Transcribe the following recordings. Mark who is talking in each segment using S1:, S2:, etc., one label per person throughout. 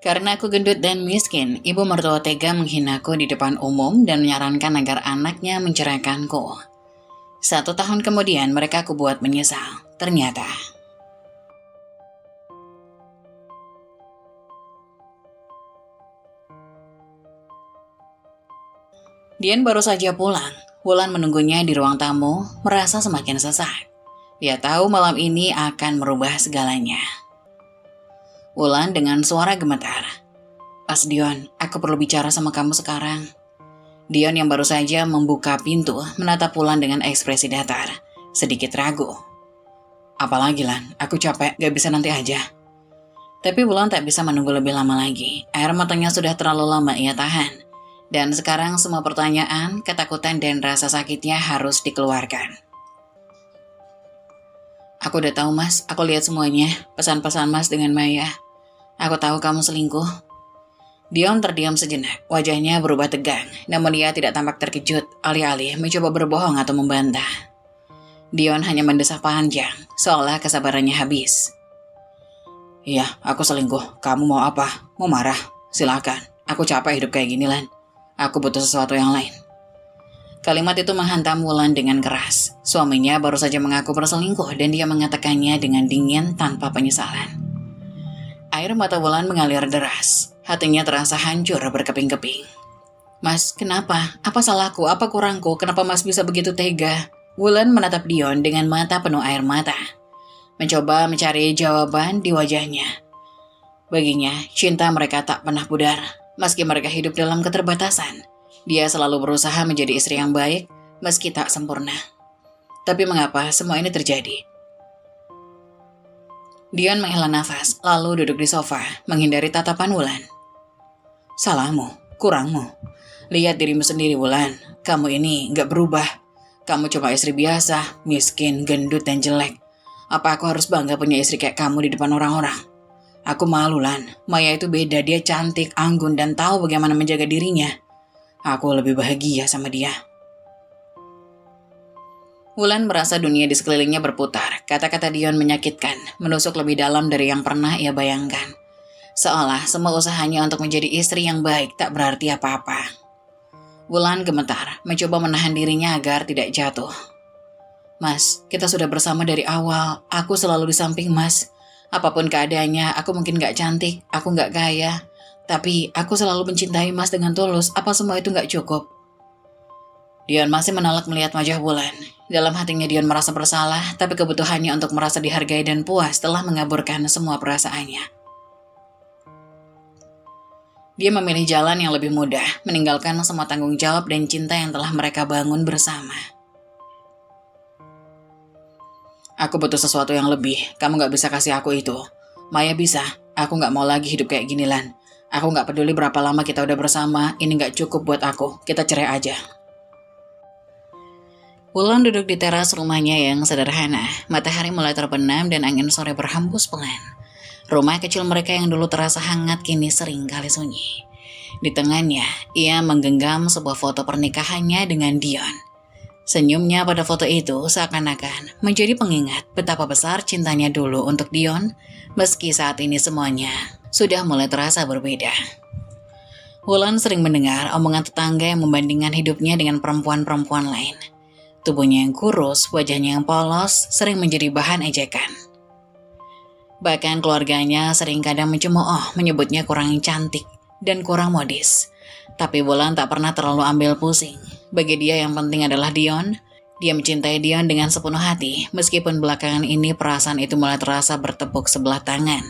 S1: Karena aku gendut dan miskin, ibu mertua tega menghinaku di depan umum dan menyarankan agar anaknya menceraikanku. 1 tahun kemudian mereka aku buat menyesal. Ternyata Dian baru saja pulang. Wulan menunggunya di ruang tamu, merasa semakin sesak. Dia tahu malam ini akan merubah segalanya. Wulan dengan suara gemetar. Pas Dion, aku perlu bicara sama kamu sekarang. Dion yang baru saja membuka pintu, menatap Wulan dengan ekspresi datar, sedikit ragu. Apalagi Lan, aku capek, gak bisa nanti aja. Tapi Wulan tak bisa menunggu lebih lama lagi. Air matanya sudah terlalu lama ia tahan. Dan sekarang semua pertanyaan, ketakutan dan rasa sakitnya harus dikeluarkan. Aku udah tahu Mas, aku lihat semuanya, pesan-pesan Mas dengan Maya. Aku tahu kamu selingkuh. Dion terdiam sejenak, wajahnya berubah tegang, namun dia tidak tampak terkejut, alih-alih mencoba berbohong atau membantah. Dion hanya mendesah panjang, seolah kesabarannya habis. Iya, aku selingkuh. Kamu mau apa? Mau marah? Silakan. Aku capek hidup kayak gini, Lan. Aku butuh sesuatu yang lain. Kalimat itu menghantam Wulan dengan keras. Suaminya baru saja mengaku berselingkuh dan dia mengatakannya dengan dingin tanpa penyesalan. Air mata Wulan mengalir deras. Hatinya terasa hancur berkeping-keping. Mas, kenapa? Apa salahku? Apa kurangku? Kenapa Mas bisa begitu tega? Wulan menatap Dion dengan mata penuh air mata. Mencoba mencari jawaban di wajahnya. Baginya, cinta mereka tak pernah pudar. Meski mereka hidup dalam keterbatasan, dia selalu berusaha menjadi istri yang baik, meski tak sempurna. Tapi mengapa semua ini terjadi? Dion menghela nafas, lalu duduk di sofa, menghindari tatapan Wulan. Salahmu, kurangmu. Lihat dirimu sendiri, Wulan. Kamu ini gak berubah. Kamu cuma istri biasa, miskin, gendut, dan jelek. Apa aku harus bangga punya istri kayak kamu di depan orang-orang? Aku malu, Lan. Maya itu beda, dia cantik, anggun, dan tahu bagaimana menjaga dirinya. Aku lebih bahagia sama dia. Wulan merasa dunia di sekelilingnya berputar. Kata-kata Dion menyakitkan, menusuk lebih dalam dari yang pernah ia bayangkan. Seolah semua usahanya untuk menjadi istri yang baik tak berarti apa-apa. Wulan gemetar, mencoba menahan dirinya agar tidak jatuh. Mas, kita sudah bersama dari awal. Aku selalu di samping Mas. Apapun keadaannya, aku mungkin gak cantik, aku gak kaya. Tapi aku selalu mencintai Mas dengan tulus. Apa semua itu gak cukup? Dion masih menolak melihat wajah Wulan. Dalam hatinya Dion merasa bersalah, tapi kebutuhannya untuk merasa dihargai dan puas telah mengaburkan semua perasaannya. Dia memilih jalan yang lebih mudah, meninggalkan semua tanggung jawab dan cinta yang telah mereka bangun bersama. Aku butuh sesuatu yang lebih, kamu gak bisa kasih aku itu. Maya bisa, aku gak mau lagi hidup kayak gini, Lan. Aku gak peduli berapa lama kita udah bersama, ini gak cukup buat aku, kita cerai aja. Wulan duduk di teras rumahnya yang sederhana, matahari mulai terbenam dan angin sore berhembus pelan. Rumah kecil mereka yang dulu terasa hangat kini sering kali sunyi. Di tengahnya, ia menggenggam sebuah foto pernikahannya dengan Dion. Senyumnya pada foto itu seakan-akan menjadi pengingat betapa besar cintanya dulu untuk Dion, meski saat ini semuanya sudah mulai terasa berbeda. Wulan sering mendengar omongan tetangga yang membandingkan hidupnya dengan perempuan-perempuan lain. Tubuhnya yang kurus, wajahnya yang polos, sering menjadi bahan ejekan. Bahkan keluarganya sering kadang mencemooh, menyebutnya kurang cantik dan kurang modis. Tapi Wulan tak pernah terlalu ambil pusing. Bagi dia yang penting adalah Dion. Dia mencintai Dion dengan sepenuh hati, meskipun belakangan ini perasaan itu mulai terasa bertepuk sebelah tangan.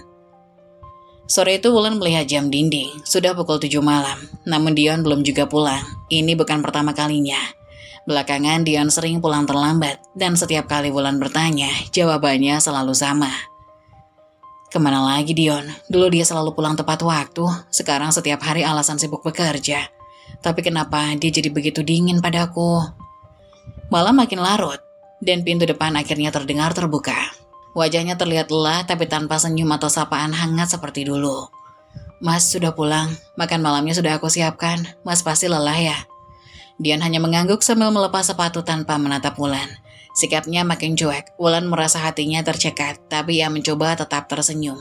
S1: Sore itu Wulan melihat jam dinding, sudah pukul 7 malam, namun Dion belum juga pulang. Ini bukan pertama kalinya. Belakangan Dion sering pulang terlambat, dan setiap kali Wulan bertanya, jawabannya selalu sama. Kemana lagi Dion? Dulu dia selalu pulang tepat waktu, sekarang setiap hari alasan sibuk bekerja. Tapi kenapa dia jadi begitu dingin padaku? Malam makin larut, dan pintu depan akhirnya terdengar terbuka. Wajahnya terlihat lelah tapi tanpa senyum atau sapaan hangat seperti dulu. Mas sudah pulang, makan malamnya sudah aku siapkan, Mas pasti lelah ya? Dion hanya mengangguk sambil melepas sepatu tanpa menatap Wulan. Sikapnya makin cuek, Wulan merasa hatinya tercekat, tapi ia mencoba tetap tersenyum.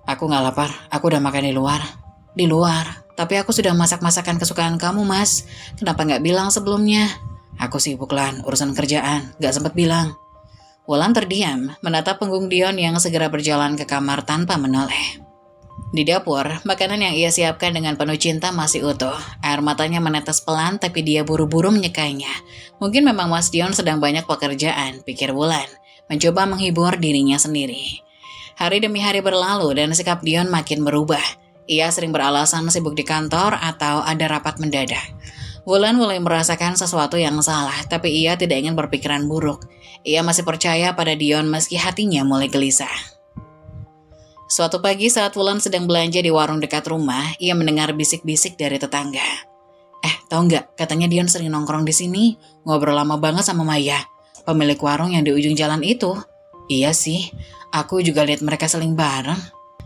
S1: Aku nggak lapar, aku udah makan di luar. Di luar? Tapi aku sudah masak masakan kesukaan kamu, Mas. Kenapa nggak bilang sebelumnya? Aku sibuk, Lan, urusan kerjaan, nggak sempat bilang. Wulan terdiam, menatap punggung Dion yang segera berjalan ke kamar tanpa menoleh. Di dapur, makanan yang ia siapkan dengan penuh cinta masih utuh. Air matanya menetes pelan, tapi dia buru-buru menyekainya. Mungkin memang Mas Dion sedang banyak pekerjaan, pikir Wulan, mencoba menghibur dirinya sendiri. Hari demi hari berlalu dan sikap Dion makin berubah. Ia sering beralasan sibuk di kantor atau ada rapat mendadak. Wulan mulai merasakan sesuatu yang salah, tapi ia tidak ingin berpikiran buruk. Ia masih percaya pada Dion meski hatinya mulai gelisah. Suatu pagi saat Wulan sedang belanja di warung dekat rumah, ia mendengar bisik-bisik dari tetangga. Tahu nggak, katanya Dion sering nongkrong di sini, ngobrol lama banget sama Maya, pemilik warung yang di ujung jalan itu. Iya sih, aku juga lihat mereka saling bareng.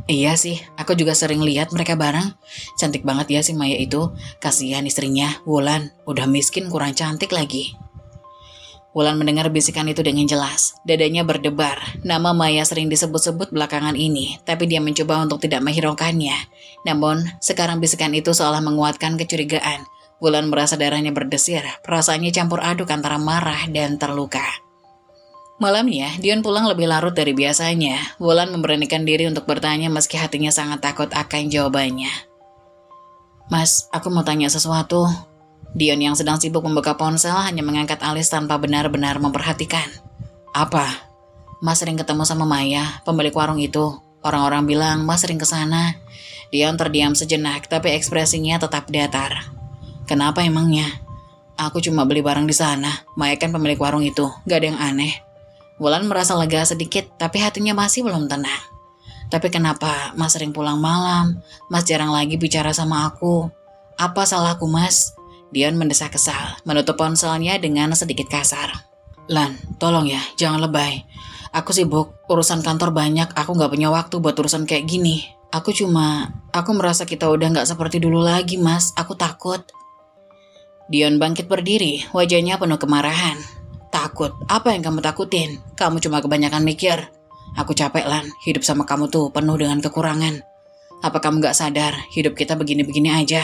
S1: Iya sih, aku juga sering lihat mereka bareng. Cantik banget ya si Maya itu. Kasihan istrinya, Wulan, udah miskin kurang cantik lagi. Wulan mendengar bisikan itu dengan jelas. Dadanya berdebar. Nama Maya sering disebut-sebut belakangan ini, tapi dia mencoba untuk tidak menghiraukannya. Namun, sekarang bisikan itu seolah menguatkan kecurigaan. Wulan merasa darahnya berdesir, perasaannya campur aduk antara marah dan terluka. Malamnya, Dion pulang lebih larut dari biasanya. Wulan memberanikan diri untuk bertanya meski hatinya sangat takut akan jawabannya. Mas, aku mau tanya sesuatu. Dion yang sedang sibuk membuka ponsel hanya mengangkat alis tanpa benar-benar memperhatikan. Apa? Mas sering ketemu sama Maya, pemilik warung itu. Orang-orang bilang Mas sering kesana. Dion terdiam sejenak, tapi ekspresinya tetap datar. Kenapa emangnya? Aku cuma beli barang di sana. Maya kan pemilik warung itu, gak ada yang aneh. Wulan merasa lega sedikit, tapi hatinya masih belum tenang. Tapi kenapa Mas sering pulang malam? Mas jarang lagi bicara sama aku. Apa salahku, Mas? Dion mendesak kesal, menutup ponselnya dengan sedikit kasar. Lan, tolong ya, jangan lebay. Aku sibuk, urusan kantor banyak, aku gak punya waktu buat urusan kayak gini. Aku merasa kita udah gak seperti dulu lagi, Mas. Aku takut. Dion bangkit berdiri, wajahnya penuh kemarahan. Takut? Apa yang kamu takutin? Kamu cuma kebanyakan mikir. Aku capek, Lan. Hidup sama kamu tuh penuh dengan kekurangan. Apa kamu gak sadar hidup kita begini-begini aja?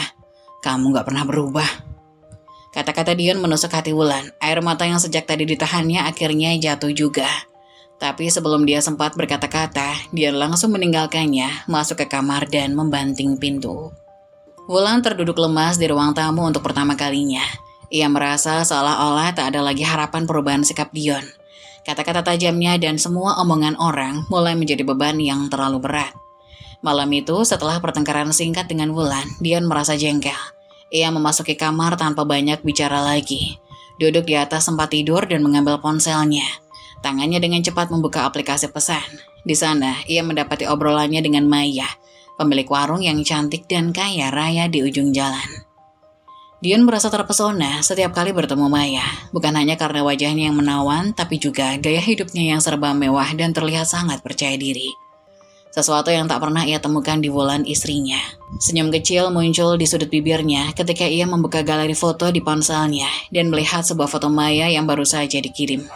S1: Kamu gak pernah berubah. Kata-kata Dion menusuk hati Wulan. Air mata yang sejak tadi ditahannya akhirnya jatuh juga. Tapi sebelum dia sempat berkata-kata, Dion langsung meninggalkannya, masuk ke kamar dan membanting pintu. Wulan terduduk lemas di ruang tamu untuk pertama kalinya. Ia merasa seolah-olah tak ada lagi harapan perubahan sikap Dion. Kata-kata tajamnya dan semua omongan orang mulai menjadi beban yang terlalu berat. Malam itu, setelah pertengkaran singkat dengan Wulan, Dion merasa jengkel. Ia memasuki kamar tanpa banyak bicara lagi. Duduk di atas tempat tidur dan mengambil ponselnya. Tangannya dengan cepat membuka aplikasi pesan. Di sana, ia mendapati obrolannya dengan Maya, pemilik warung yang cantik dan kaya raya di ujung jalan. Dion merasa terpesona setiap kali bertemu Maya, bukan hanya karena wajahnya yang menawan, tapi juga gaya hidupnya yang serba mewah dan terlihat sangat percaya diri. Sesuatu yang tak pernah ia temukan di Wulan istrinya. Senyum kecil muncul di sudut bibirnya ketika ia membuka galeri foto di ponselnya dan melihat sebuah foto Maya yang baru saja dikirim.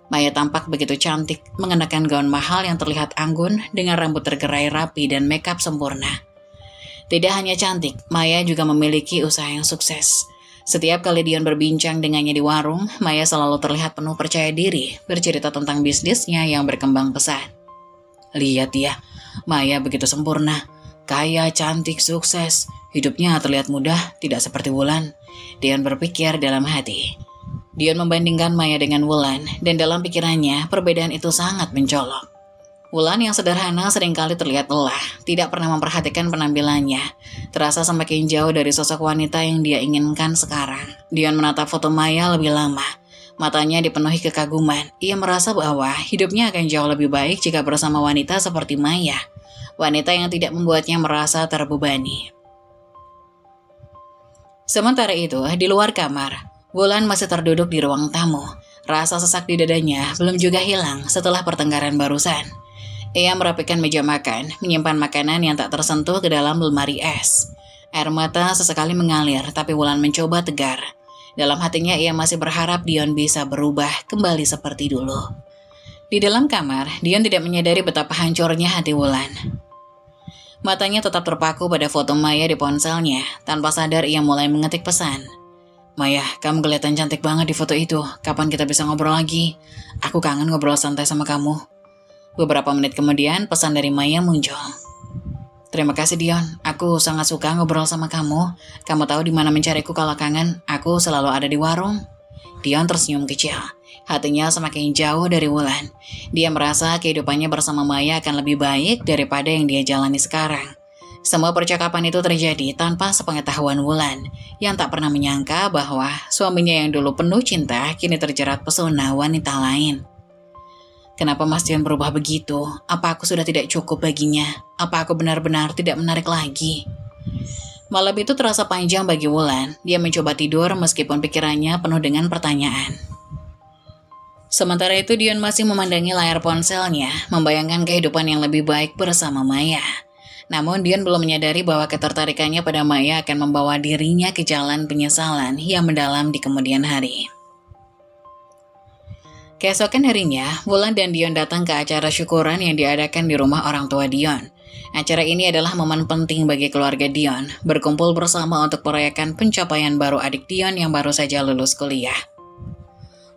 S1: Maya tampak begitu cantik, mengenakan gaun mahal yang terlihat anggun dengan rambut tergerai rapi dan makeup sempurna. Tidak hanya cantik, Maya juga memiliki usaha yang sukses. Setiap kali Dion berbincang dengannya di warung, Maya selalu terlihat penuh percaya diri, bercerita tentang bisnisnya yang berkembang pesat. Lihat ya, Maya begitu sempurna, kaya, cantik, sukses. Hidupnya terlihat mudah, tidak seperti Wulan. Dion berpikir dalam hati. Dion membandingkan Maya dengan Wulan, dan dalam pikirannya, perbedaan itu sangat mencolok. Wulan yang sederhana seringkali terlihat lelah, tidak pernah memperhatikan penampilannya. Terasa semakin jauh dari sosok wanita yang dia inginkan sekarang. Dion menatap foto Maya lebih lama. Matanya dipenuhi kekaguman. Ia merasa bahwa hidupnya akan jauh lebih baik jika bersama wanita seperti Maya. Wanita yang tidak membuatnya merasa terbebani. Sementara itu, di luar kamar, Wulan masih terduduk di ruang tamu. Rasa sesak di dadanya belum juga hilang setelah pertengkaran barusan. Ia merapikan meja makan, menyimpan makanan yang tak tersentuh ke dalam lemari es. Air mata sesekali mengalir, tapi Wulan mencoba tegar. Dalam hatinya ia masih berharap Dion bisa berubah kembali seperti dulu. Di dalam kamar, Dion tidak menyadari betapa hancurnya hati Wulan. Matanya tetap terpaku pada foto Maya di ponselnya. Tanpa sadar ia mulai mengetik pesan. Maya, kamu kelihatan cantik banget di foto itu. Kapan kita bisa ngobrol lagi? Aku kangen ngobrol santai sama kamu. Beberapa menit kemudian pesan dari Maya muncul. Terima kasih Dion, aku sangat suka ngobrol sama kamu. Kamu tahu di mana mencariku kalau kangen, aku selalu ada di warung. Dion tersenyum kecil, hatinya semakin jauh dari Wulan. Dia merasa kehidupannya bersama Maya akan lebih baik daripada yang dia jalani sekarang. Semua percakapan itu terjadi tanpa sepengetahuan Wulan, yang tak pernah menyangka bahwa suaminya yang dulu penuh cinta kini terjerat pesona wanita lain. Kenapa Mas Dion berubah begitu? Apa aku sudah tidak cukup baginya? Apa aku benar-benar tidak menarik lagi? Malam itu terasa panjang bagi Wulan. Dia mencoba tidur meskipun pikirannya penuh dengan pertanyaan. Sementara itu Dion masih memandangi layar ponselnya, membayangkan kehidupan yang lebih baik bersama Maya. Namun Dion belum menyadari bahwa ketertarikannya pada Maya akan membawa dirinya ke jalan penyesalan yang mendalam di kemudian hari. Keesokan harinya, Wulan dan Dion datang ke acara syukuran yang diadakan di rumah orang tua Dion. Acara ini adalah momen penting bagi keluarga Dion, berkumpul bersama untuk merayakan pencapaian baru adik Dion yang baru saja lulus kuliah.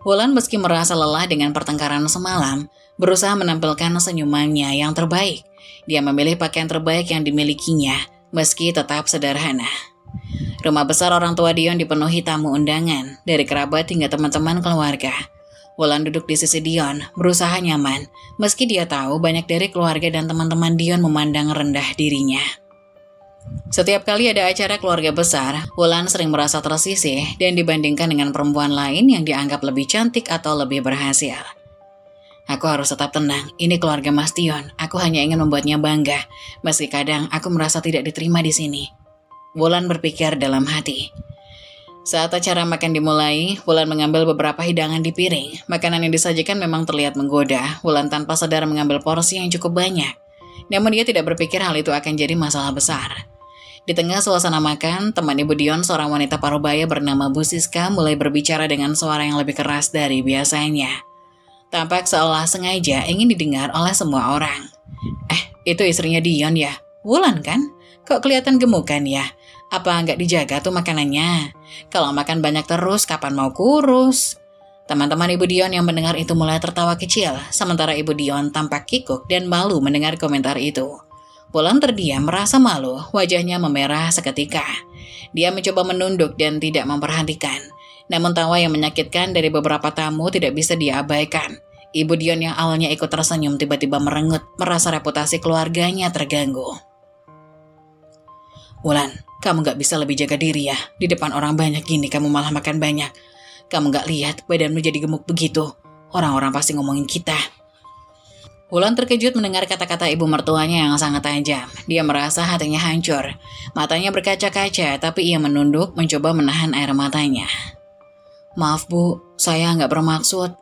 S1: Wulan meski merasa lelah dengan pertengkaran semalam, berusaha menampilkan senyumannya yang terbaik. Dia memilih pakaian terbaik yang dimilikinya, meski tetap sederhana. Rumah besar orang tua Dion dipenuhi tamu undangan, dari kerabat hingga teman-teman keluarga. Wulan duduk di sisi Dion, berusaha nyaman, meski dia tahu banyak dari keluarga dan teman-teman Dion memandang rendah dirinya. Setiap kali ada acara keluarga besar, Wulan sering merasa tersisih dan dibandingkan dengan perempuan lain yang dianggap lebih cantik atau lebih berhasil. Aku harus tetap tenang, ini keluarga Mas Dion, aku hanya ingin membuatnya bangga, meski kadang aku merasa tidak diterima di sini. Wulan berpikir dalam hati. Saat acara makan dimulai, Wulan mengambil beberapa hidangan di piring. Makanan yang disajikan memang terlihat menggoda. Wulan tanpa sadar mengambil porsi yang cukup banyak. Namun dia tidak berpikir hal itu akan jadi masalah besar. Di tengah suasana makan, teman Ibu Dion, seorang wanita parubaya bernama Bu Siska, mulai berbicara dengan suara yang lebih keras dari biasanya. Tampak seolah sengaja ingin didengar oleh semua orang. Itu istrinya Dion ya? Wulan kan? Kok kelihatan gemukan ya? Apa nggak dijaga tuh makanannya? Kalau makan banyak terus, kapan mau kurus? Teman-teman Ibu Dion yang mendengar itu mulai tertawa kecil, sementara Ibu Dion tampak kikuk dan malu mendengar komentar itu. Wulan terdiam merasa malu, wajahnya memerah seketika. Dia mencoba menunduk dan tidak memperhatikan. Namun tawa yang menyakitkan dari beberapa tamu tidak bisa dia abaikan. Ibu Dion yang awalnya ikut tersenyum tiba-tiba merengut, merasa reputasi keluarganya terganggu. Wulan, kamu gak bisa lebih jaga diri ya. Di depan orang banyak gini kamu malah makan banyak. Kamu gak lihat badanmu jadi gemuk begitu. Orang-orang pasti ngomongin kita. Wulan terkejut mendengar kata-kata ibu mertuanya yang sangat tajam. Dia merasa hatinya hancur. Matanya berkaca-kaca, tapi ia menunduk mencoba menahan air matanya. Maaf Bu, saya gak bermaksud.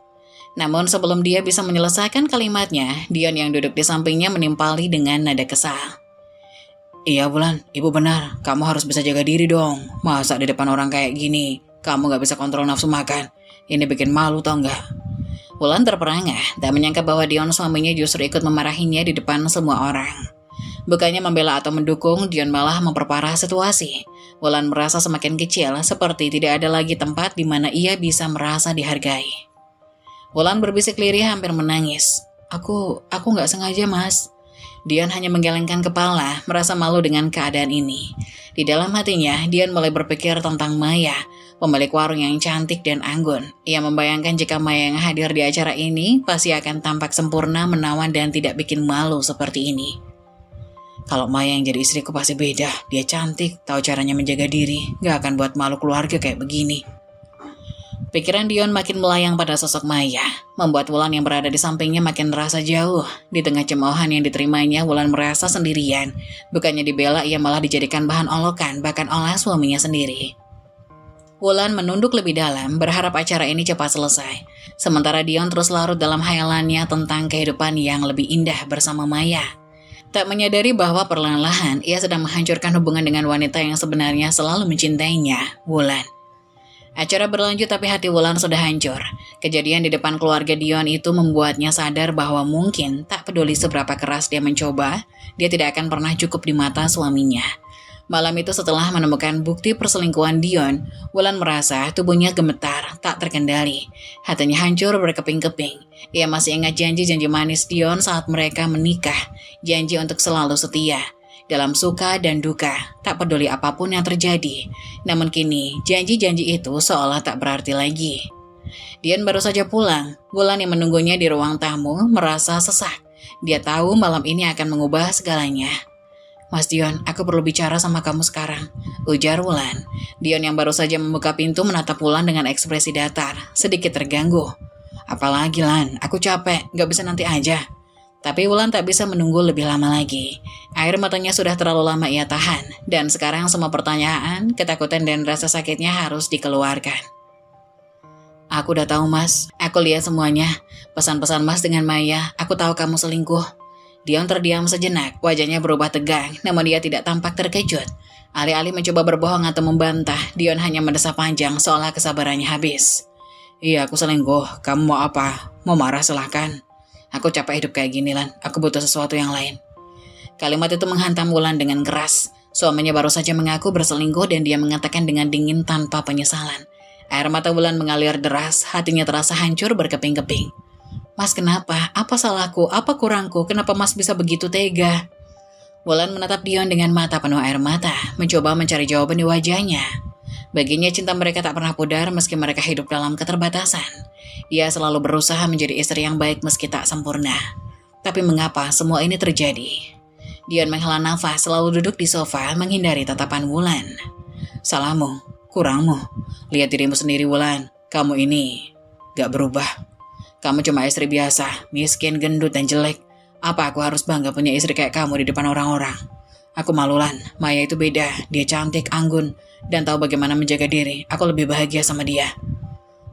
S1: Namun sebelum dia bisa menyelesaikan kalimatnya, Dion yang duduk di sampingnya menimpali dengan nada kesal. Iya Wulan, ibu benar. Kamu harus bisa jaga diri dong. Masa di depan orang kayak gini, kamu gak bisa kontrol nafsu makan. Ini bikin malu tau gak? Wulan terperangah, tak menyangka bahwa Dion suaminya justru ikut memarahinya di depan semua orang. Bukannya membela atau mendukung, Dion malah memperparah situasi. Wulan merasa semakin kecil, seperti tidak ada lagi tempat di mana ia bisa merasa dihargai. Wulan berbisik lirih hampir menangis. Aku gak sengaja Mas. Dion hanya menggelengkan kepala, merasa malu dengan keadaan ini. Di dalam hatinya, Dion mulai berpikir tentang Maya, pemilik warung yang cantik dan anggun. Ia membayangkan jika Maya yang hadir di acara ini pasti akan tampak sempurna, menawan, dan tidak bikin malu seperti ini. Kalau Maya yang jadi istriku pasti beda. Dia cantik, tahu caranya menjaga diri, gak akan buat malu keluarga kayak begini. Pikiran Dion makin melayang pada sosok Maya, membuat Wulan yang berada di sampingnya makin terasa jauh. Di tengah cemoohan yang diterimanya, Wulan merasa sendirian. Bukannya dibela, ia malah dijadikan bahan olokan, bahkan oleh suaminya sendiri. Wulan menunduk lebih dalam, berharap acara ini cepat selesai. Sementara Dion terus larut dalam khayalannya tentang kehidupan yang lebih indah bersama Maya. Tak menyadari bahwa perlahan-lahan ia sedang menghancurkan hubungan dengan wanita yang sebenarnya selalu mencintainya, Wulan. Acara berlanjut tapi hati Wulan sudah hancur. Kejadian di depan keluarga Dion itu membuatnya sadar bahwa mungkin tak peduli seberapa keras dia mencoba, dia tidak akan pernah cukup di mata suaminya. Malam itu setelah menemukan bukti perselingkuhan Dion, Wulan merasa tubuhnya gemetar, tak terkendali. Hatinya hancur berkeping-keping. Ia masih ingat janji-janji manis Dion saat mereka menikah, janji untuk selalu setia. Dalam suka dan duka, tak peduli apapun yang terjadi. Namun kini, janji-janji itu seolah tak berarti lagi. Dion baru saja pulang. Wulan yang menunggunya di ruang tamu merasa sesak. Dia tahu malam ini akan mengubah segalanya. "Mas Dion, aku perlu bicara sama kamu sekarang," ujar Wulan. Dion yang baru saja membuka pintu menatap Wulan dengan ekspresi datar, sedikit terganggu. "Apalagi Lan, aku capek, gak bisa nanti aja." Tapi Wulan tak bisa menunggu lebih lama lagi. Air matanya sudah terlalu lama ia tahan, dan sekarang semua pertanyaan, ketakutan dan rasa sakitnya harus dikeluarkan. "Aku udah tahu Mas, aku lihat semuanya. Pesan-pesan Mas dengan Maya, aku tahu kamu selingkuh." Dion terdiam sejenak, wajahnya berubah tegang, namun dia tidak tampak terkejut. Alih-alih mencoba berbohong atau membantah, Dion hanya mendesah panjang seolah kesabarannya habis. "Iya, aku selingkuh. Kamu mau apa? Mau marah silahkan. Aku capek hidup kayak gini, Lan. Aku butuh sesuatu yang lain." Kalimat itu menghantam Wulan dengan keras. Suaminya baru saja mengaku berselingkuh dan dia mengatakan dengan dingin tanpa penyesalan. Air mata Wulan mengalir deras, hatinya terasa hancur berkeping-keping. "Mas, kenapa? Apa salahku? Apa kurangku? Kenapa Mas bisa begitu tega?" Wulan menatap Dion dengan mata penuh air mata, mencoba mencari jawaban di wajahnya. Baginya cinta mereka tak pernah pudar meski mereka hidup dalam keterbatasan. Dia selalu berusaha menjadi istri yang baik meski tak sempurna. Tapi mengapa semua ini terjadi? Dion menghela nafas, selalu duduk di sofa menghindari tatapan Wulan. "Salahmu, kurangmu. Lihat dirimu sendiri Wulan, kamu ini gak berubah. Kamu cuma istri biasa, miskin, gendut, dan jelek. Apa aku harus bangga punya istri kayak kamu di depan orang-orang? Aku malu Lan, Maya itu beda, dia cantik, anggun, dan tahu bagaimana menjaga diri. Aku lebih bahagia sama dia."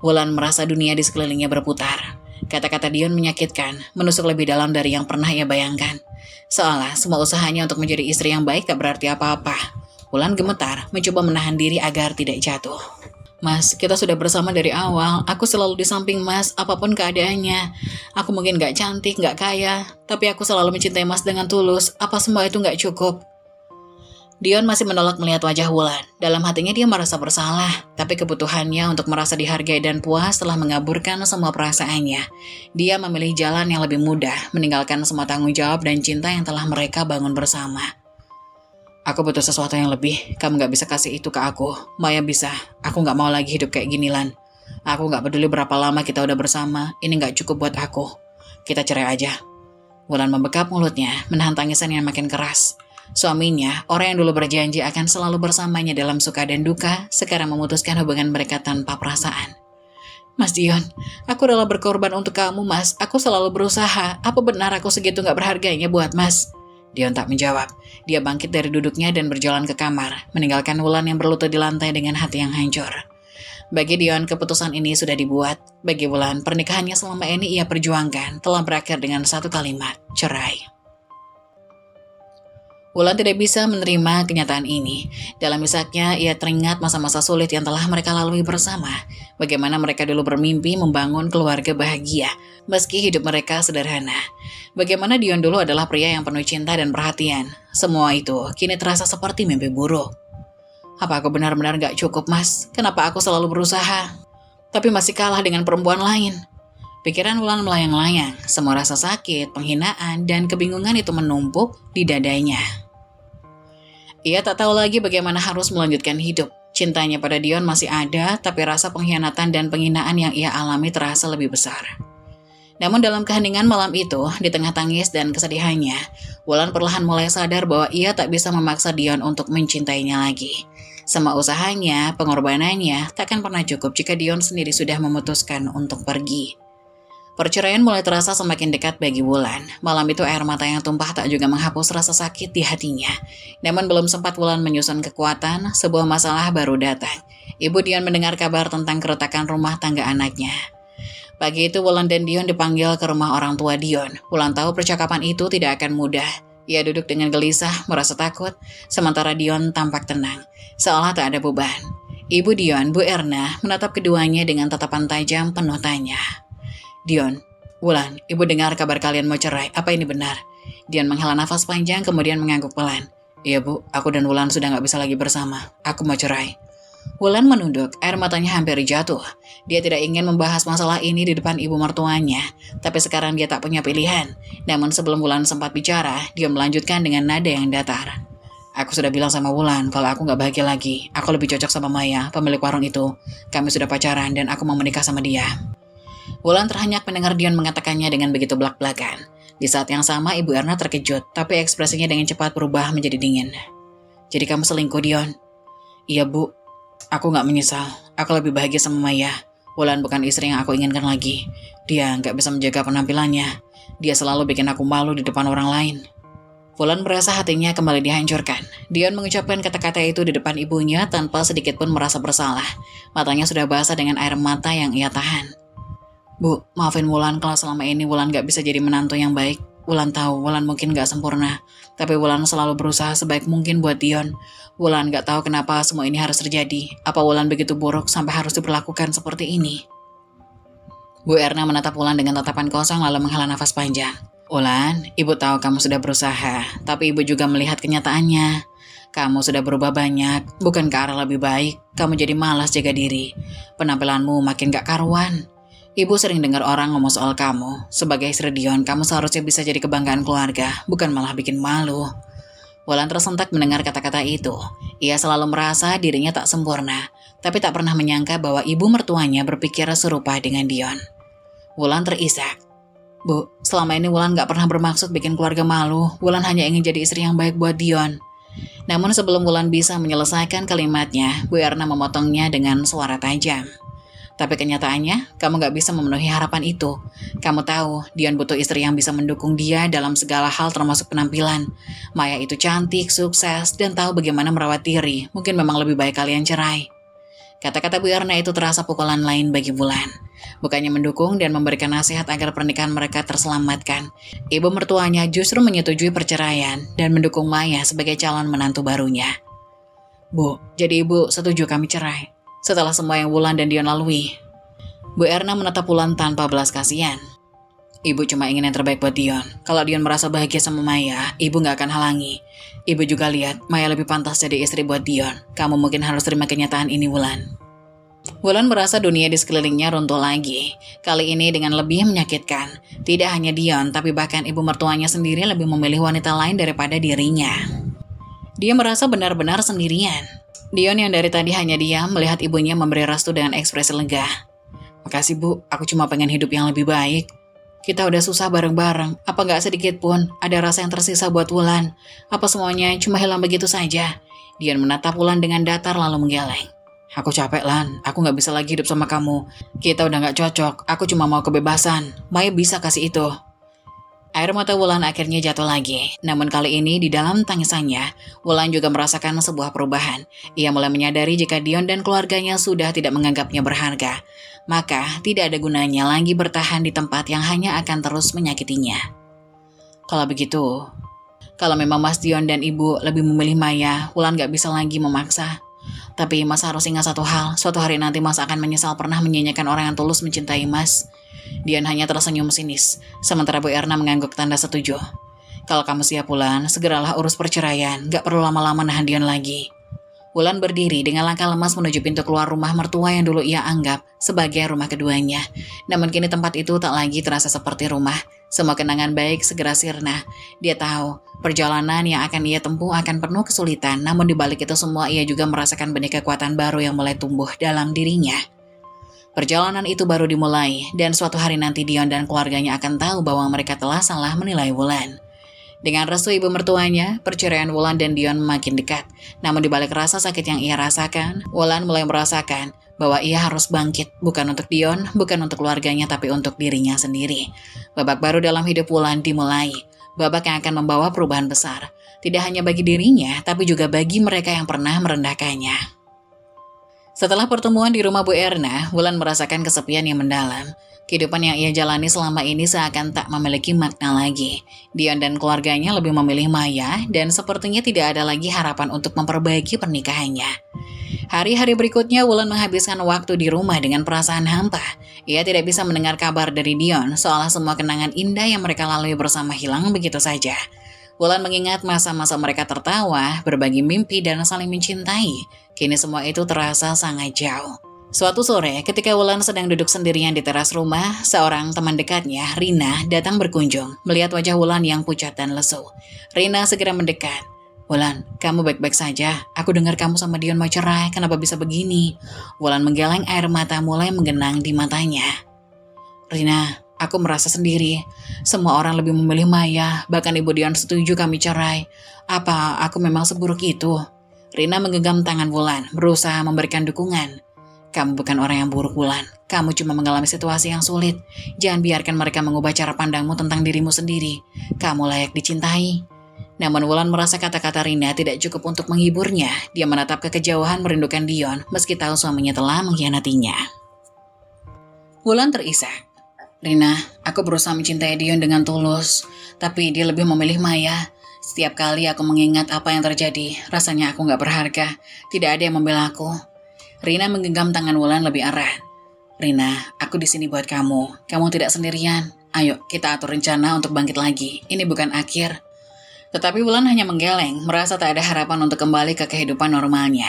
S1: Wulan merasa dunia di sekelilingnya berputar. Kata-kata Dion menyakitkan, menusuk lebih dalam dari yang pernah ia bayangkan. Seolah semua usahanya untuk menjadi istri yang baik tak berarti apa-apa. Wulan gemetar, mencoba menahan diri agar tidak jatuh. "Mas, kita sudah bersama dari awal. Aku selalu di samping Mas, apapun keadaannya. Aku mungkin gak cantik, gak kaya, tapi aku selalu mencintai Mas dengan tulus. Apa semua itu gak cukup?" Dion masih menolak melihat wajah Wulan. Dalam hatinya dia merasa bersalah, tapi kebutuhannya untuk merasa dihargai dan puas telah mengaburkan semua perasaannya. Dia memilih jalan yang lebih mudah, meninggalkan semua tanggung jawab dan cinta yang telah mereka bangun bersama. "Aku butuh sesuatu yang lebih. Kamu gak bisa kasih itu ke aku. Maya bisa. Aku gak mau lagi hidup kayak gini, Lan. Aku gak peduli berapa lama kita udah bersama. Ini gak cukup buat aku. Kita cerai aja." Wulan membekap mulutnya, menahan tangisan yang makin keras. Suaminya, orang yang dulu berjanji akan selalu bersamanya dalam suka dan duka, sekarang memutuskan hubungan mereka tanpa perasaan. "Mas Dion, aku rela berkorban untuk kamu, Mas. Aku selalu berusaha. Apa benar aku segitu gak berharganya buat Mas?" Dion tak menjawab. Dia bangkit dari duduknya dan berjalan ke kamar, meninggalkan Wulan yang berlutut di lantai dengan hati yang hancur. Bagi Dion, keputusan ini sudah dibuat. Bagi Wulan, pernikahannya selama ini ia perjuangkan telah berakhir dengan satu kalimat, cerai. Wulan tidak bisa menerima kenyataan ini. Dalam isaknya, ia teringat masa-masa sulit yang telah mereka lalui bersama. Bagaimana mereka dulu bermimpi membangun keluarga bahagia, meski hidup mereka sederhana. Bagaimana Dion dulu adalah pria yang penuh cinta dan perhatian. Semua itu kini terasa seperti mimpi buruk. Apa aku benar-benar gak cukup, Mas? Kenapa aku selalu berusaha, tapi masih kalah dengan perempuan lain? Pikiran Wulan melayang-layang. Semua rasa sakit, penghinaan, dan kebingungan itu menumpuk di dadanya. Ia tak tahu lagi bagaimana harus melanjutkan hidup. Cintanya pada Dion masih ada, tapi rasa pengkhianatan dan penghinaan yang ia alami terasa lebih besar. Namun dalam keheningan malam itu, di tengah tangis dan kesedihannya, Wulan perlahan mulai sadar bahwa ia tak bisa memaksa Dion untuk mencintainya lagi. Semua usahanya, pengorbanannya, takkan pernah cukup jika Dion sendiri sudah memutuskan untuk pergi. Perceraian mulai terasa semakin dekat bagi Wulan. Malam itu air mata yang tumpah tak juga menghapus rasa sakit di hatinya. Namun belum sempat Wulan menyusun kekuatan, sebuah masalah baru datang. Ibu Dion mendengar kabar tentang keretakan rumah tangga anaknya. Pagi itu Wulan dan Dion dipanggil ke rumah orang tua Dion. Wulan tahu percakapan itu tidak akan mudah. Ia duduk dengan gelisah, merasa takut, sementara Dion tampak tenang, seolah tak ada beban. Ibu Dion, Bu Erna, menatap keduanya dengan tatapan tajam penuh tanya. Dion, Wulan, Ibu dengar kabar kalian mau cerai, apa ini benar? Dion menghela nafas panjang kemudian mengangguk pelan. Iya Bu, aku dan Wulan sudah gak bisa lagi bersama, aku mau cerai. Wulan menunduk, air matanya hampir jatuh. Dia tidak ingin membahas masalah ini di depan ibu mertuanya, tapi sekarang dia tak punya pilihan. Namun sebelum Wulan sempat bicara, dia melanjutkan dengan nada yang datar. Aku sudah bilang sama Wulan kalau aku gak bahagia lagi. Aku lebih cocok sama Maya, pemilik warung itu. Kami sudah pacaran dan aku mau menikah sama dia. Wulan terhenyak mendengar Dion mengatakannya dengan begitu belak-belakan. Di saat yang sama, Ibu Erna terkejut, tapi ekspresinya dengan cepat berubah menjadi dingin. Jadi kamu selingkuh, Dion? Iya, Bu. Aku gak menyesal. Aku lebih bahagia sama Maya. Wulan bukan istri yang aku inginkan lagi. Dia gak bisa menjaga penampilannya. Dia selalu bikin aku malu di depan orang lain. Wulan merasa hatinya kembali dihancurkan. Dion mengucapkan kata-kata itu di depan ibunya tanpa sedikit pun merasa bersalah. Matanya sudah basah dengan air mata yang ia tahan. Bu, maafin Wulan kalau selama ini Wulan gak bisa jadi menantu yang baik. Wulan tahu Wulan mungkin gak sempurna, tapi Wulan selalu berusaha sebaik mungkin buat Dion. Wulan gak tahu kenapa semua ini harus terjadi. Apa Wulan begitu buruk sampai harus diperlakukan seperti ini? Bu Erna menatap Wulan dengan tatapan kosong lalu menghela nafas panjang. Wulan, Ibu tahu kamu sudah berusaha, tapi Ibu juga melihat kenyataannya. Kamu sudah berubah banyak, bukan ke arah lebih baik. Kamu jadi malas jaga diri. Penampilanmu makin gak karuan. Ibu sering dengar orang ngomong soal kamu. Sebagai istri Dion, kamu seharusnya bisa jadi kebanggaan keluarga, bukan malah bikin malu. Wulan tersentak mendengar kata-kata itu. Ia selalu merasa dirinya tak sempurna, tapi tak pernah menyangka bahwa ibu mertuanya berpikir serupa dengan Dion. Wulan terisak. Bu, selama ini Wulan gak pernah bermaksud bikin keluarga malu. Wulan hanya ingin jadi istri yang baik buat Dion. Namun sebelum Wulan bisa menyelesaikan kalimatnya, Bu Erna memotongnya dengan suara tajam. Tapi kenyataannya, kamu gak bisa memenuhi harapan itu. Kamu tahu, Dion butuh istri yang bisa mendukung dia dalam segala hal termasuk penampilan. Maya itu cantik, sukses, dan tahu bagaimana merawat diri. Mungkin memang lebih baik kalian cerai. Kata-kata Bu Erna itu terasa pukulan lain bagi Wulan. Bukannya mendukung dan memberikan nasihat agar pernikahan mereka terselamatkan, ibu mertuanya justru menyetujui perceraian dan mendukung Maya sebagai calon menantu barunya. Bu, jadi Ibu setuju kami cerai? Setelah semua yang Wulan dan Dion lalui. Bu Erna menatap Wulan tanpa belas kasihan. Ibu cuma ingin yang terbaik buat Dion. Kalau Dion merasa bahagia sama Maya, Ibu gak akan halangi. Ibu juga lihat Maya lebih pantas jadi istri buat Dion. Kamu mungkin harus terima kenyataan ini, Wulan. Wulan merasa dunia di sekelilingnya runtuh lagi. Kali ini dengan lebih menyakitkan. Tidak hanya Dion, tapi bahkan ibu mertuanya sendiri lebih memilih wanita lain daripada dirinya. Dia merasa benar-benar sendirian. Dion yang dari tadi hanya diam melihat ibunya memberi restu dengan ekspresi lega. Makasih Bu, aku cuma pengen hidup yang lebih baik. Kita udah susah bareng-bareng, apa gak sedikit pun ada rasa yang tersisa buat Wulan? Apa semuanya cuma hilang begitu saja? Dion menatap Wulan dengan datar lalu menggeleng. Aku capek Lan, aku gak bisa lagi hidup sama kamu. Kita udah gak cocok, aku cuma mau kebebasan. Maya bisa kasih itu. Air mata Wulan akhirnya jatuh lagi. Namun kali ini di dalam tangisannya, Wulan juga merasakan sebuah perubahan. Ia mulai menyadari jika Dion dan keluarganya sudah tidak menganggapnya berharga. Maka tidak ada gunanya lagi bertahan di tempat yang hanya akan terus menyakitinya. Kalau begitu, kalau memang Mas Dion dan Ibu lebih memilih Maya, Wulan gak bisa lagi memaksa. Tapi Mas harus ingat satu hal, suatu hari nanti Mas akan menyesal pernah menyanyiakan orang yang tulus mencintai Mas. Dion hanya tersenyum sinis, sementara Bu Erna mengangguk tanda setuju. Kalau kamu siap Wulan, segeralah urus perceraian, gak perlu lama-lama nahan Dion lagi. Wulan berdiri dengan langkah lemas menuju pintu keluar rumah mertua yang dulu ia anggap sebagai rumah keduanya. Namun kini tempat itu tak lagi terasa seperti rumah. Semua kenangan baik segera sirna. Dia tahu, perjalanan yang akan ia tempuh akan penuh kesulitan, namun di balik itu semua ia juga merasakan benih kekuatan baru yang mulai tumbuh dalam dirinya. Perjalanan itu baru dimulai, dan suatu hari nanti Dion dan keluarganya akan tahu bahwa mereka telah salah menilai Wulan. Dengan restu ibu mertuanya, perceraian Wulan dan Dion makin dekat. Namun di balik rasa sakit yang ia rasakan, Wulan mulai merasakan bahwa ia harus bangkit, bukan untuk Dion, bukan untuk keluarganya, tapi untuk dirinya sendiri. Babak baru dalam hidup Wulan dimulai, babak yang akan membawa perubahan besar. Tidak hanya bagi dirinya, tapi juga bagi mereka yang pernah merendahkannya. Setelah pertemuan di rumah Bu Erna, Wulan merasakan kesepian yang mendalam. Kehidupan yang ia jalani selama ini seakan tak memiliki makna lagi. Dion dan keluarganya lebih memilih Maya, dan sepertinya tidak ada lagi harapan untuk memperbaiki pernikahannya. Hari-hari berikutnya Wulan menghabiskan waktu di rumah dengan perasaan hampa. Ia tidak bisa mendengar kabar dari Dion, seolah semua kenangan indah yang mereka lalui bersama hilang begitu saja. Wulan mengingat masa-masa mereka tertawa, berbagi mimpi, dan saling mencintai. Kini semua itu terasa sangat jauh. Suatu sore, ketika Wulan sedang duduk sendirian di teras rumah, seorang teman dekatnya, Rina, datang berkunjung. Melihat wajah Wulan yang pucat dan lesu, Rina segera mendekat. "Wulan, kamu baik-baik saja? Aku dengar kamu sama Dion mau cerai, kenapa bisa begini?" Wulan menggeleng, air mata mulai menggenang di matanya. "Rina, aku merasa sendiri. Semua orang lebih memilih Maya, bahkan Ibu Dion setuju kami cerai. Apa aku memang seburuk itu?" Rina menggenggam tangan Wulan, berusaha memberikan dukungan. "Kamu bukan orang yang buruk, Wulan. Kamu cuma mengalami situasi yang sulit. Jangan biarkan mereka mengubah cara pandangmu tentang dirimu sendiri. Kamu layak dicintai." Namun Wulan merasa kata-kata Rina tidak cukup untuk menghiburnya. Dia menatap ke kejauhan merindukan Dion, meski tahu suaminya telah mengkhianatinya. Wulan terisak. "Rina, aku berusaha mencintai Dion dengan tulus, tapi dia lebih memilih Maya. Setiap kali aku mengingat apa yang terjadi, rasanya aku gak berharga. Tidak ada yang membela aku." Rina menggenggam tangan Wulan lebih erat. "Rina, aku di sini buat kamu. Kamu tidak sendirian. Ayo, kita atur rencana untuk bangkit lagi. Ini bukan akhir." Tetapi Wulan hanya menggeleng, merasa tak ada harapan untuk kembali ke kehidupan normalnya.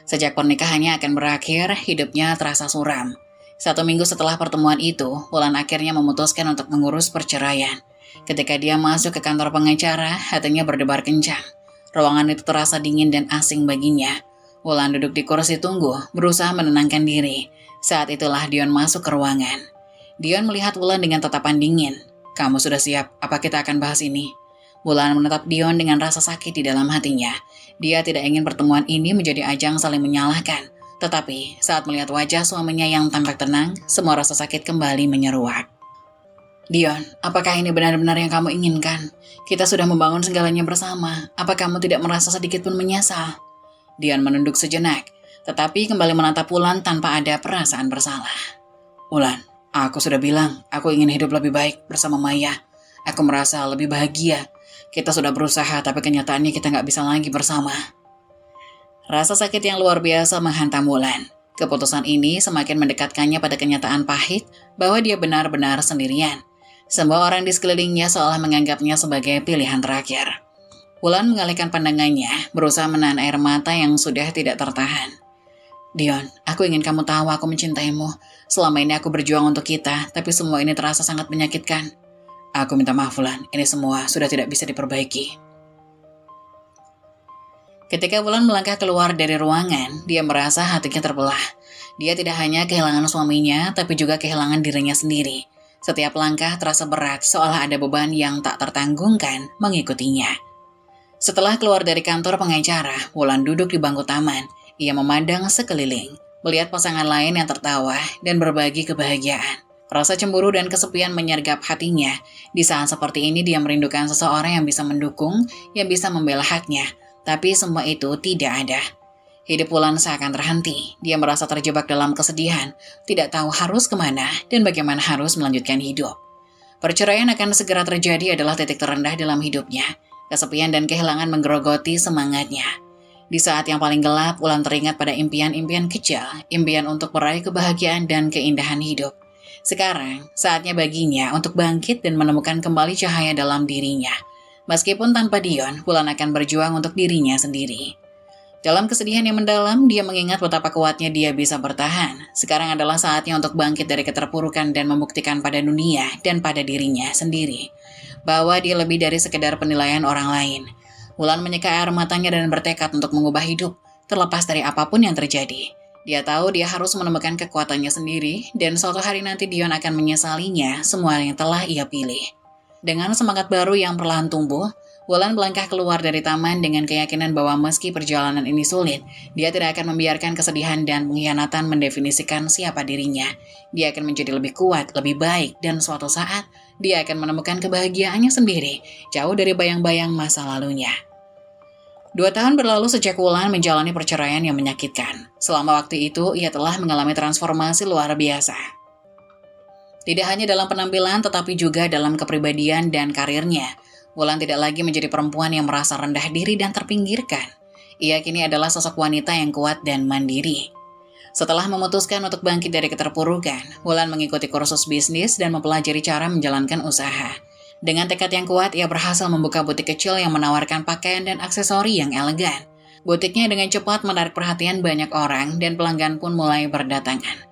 S1: Sejak pernikahannya akan berakhir, hidupnya terasa suram. 1 minggu setelah pertemuan itu, Wulan akhirnya memutuskan untuk mengurus perceraian. Ketika dia masuk ke kantor pengacara, hatinya berdebar kencang. Ruangan itu terasa dingin dan asing baginya. Wulan duduk di kursi tunggu, berusaha menenangkan diri. Saat itulah Dion masuk ke ruangan. Dion melihat Wulan dengan tatapan dingin. "Kamu sudah siap? Apa kita akan bahas ini?" Wulan menatap Dion dengan rasa sakit di dalam hatinya. Dia tidak ingin pertemuan ini menjadi ajang saling menyalahkan. Tetapi saat melihat wajah suaminya yang tampak tenang, semua rasa sakit kembali menyeruak. "Dion, apakah ini benar-benar yang kamu inginkan? Kita sudah membangun segalanya bersama. Apa kamu tidak merasa sedikit pun menyesal?" Dion menunduk sejenak, tetapi kembali menatap Wulan tanpa ada perasaan bersalah. "Wulan, aku sudah bilang, aku ingin hidup lebih baik bersama Maya. Aku merasa lebih bahagia. Kita sudah berusaha, tapi kenyataannya kita nggak bisa lagi bersama." Rasa sakit yang luar biasa menghantam Wulan. Keputusan ini semakin mendekatkannya pada kenyataan pahit bahwa dia benar-benar sendirian. Semua orang di sekelilingnya seolah menganggapnya sebagai pilihan terakhir. Wulan mengalihkan pandangannya, berusaha menahan air mata yang sudah tidak tertahan. "Dion, aku ingin kamu tahu aku mencintaimu. Selama ini aku berjuang untuk kita, tapi semua ini terasa sangat menyakitkan. Aku minta maaf, Wulan. Ini semua sudah tidak bisa diperbaiki." Ketika Wulan melangkah keluar dari ruangan, dia merasa hatinya terbelah. Dia tidak hanya kehilangan suaminya, tapi juga kehilangan dirinya sendiri. Setiap langkah terasa berat, seolah ada beban yang tak tertanggungkan mengikutinya. Setelah keluar dari kantor pengacara, Wulan duduk di bangku taman. Ia memandang sekeliling, melihat pasangan lain yang tertawa dan berbagi kebahagiaan. Rasa cemburu dan kesepian menyergap hatinya. Di saat seperti ini dia merindukan seseorang yang bisa mendukung, yang bisa membela haknya. Tapi semua itu tidak ada. Hidup Wulan seakan terhenti. Dia merasa terjebak dalam kesedihan, tidak tahu harus kemana dan bagaimana harus melanjutkan hidup. Perceraian akan segera terjadi adalah titik terendah dalam hidupnya. Kesepian dan kehilangan menggerogoti semangatnya. Di saat yang paling gelap, Wulan teringat pada impian-impian kecil, impian untuk meraih kebahagiaan dan keindahan hidup. Sekarang, saatnya baginya untuk bangkit dan menemukan kembali cahaya dalam dirinya. Meskipun tanpa Dion, Wulan akan berjuang untuk dirinya sendiri. Dalam kesedihan yang mendalam, dia mengingat betapa kuatnya dia bisa bertahan. Sekarang adalah saatnya untuk bangkit dari keterpurukan dan membuktikan pada dunia dan pada dirinya sendiri bahwa dia lebih dari sekedar penilaian orang lain. Wulan menyeka air matanya dan bertekad untuk mengubah hidup, terlepas dari apapun yang terjadi. Dia tahu dia harus menemukan kekuatannya sendiri, dan suatu hari nanti Dion akan menyesalinya semua yang telah ia pilih. Dengan semangat baru yang perlahan tumbuh, Wulan melangkah keluar dari taman dengan keyakinan bahwa meski perjalanan ini sulit, dia tidak akan membiarkan kesedihan dan pengkhianatan mendefinisikan siapa dirinya. Dia akan menjadi lebih kuat, lebih baik, dan suatu saat, dia akan menemukan kebahagiaannya sendiri, jauh dari bayang-bayang masa lalunya. 2 tahun berlalu sejak Wulan menjalani perceraian yang menyakitkan. Selama waktu itu, ia telah mengalami transformasi luar biasa. Tidak hanya dalam penampilan, tetapi juga dalam kepribadian dan karirnya. Wulan tidak lagi menjadi perempuan yang merasa rendah diri dan terpinggirkan. Ia kini adalah sosok wanita yang kuat dan mandiri. Setelah memutuskan untuk bangkit dari keterpurukan, Wulan mengikuti kursus bisnis dan mempelajari cara menjalankan usaha. Dengan tekad yang kuat, ia berhasil membuka butik kecil yang menawarkan pakaian dan aksesori yang elegan. Butiknya dengan cepat menarik perhatian banyak orang dan pelanggan pun mulai berdatangan.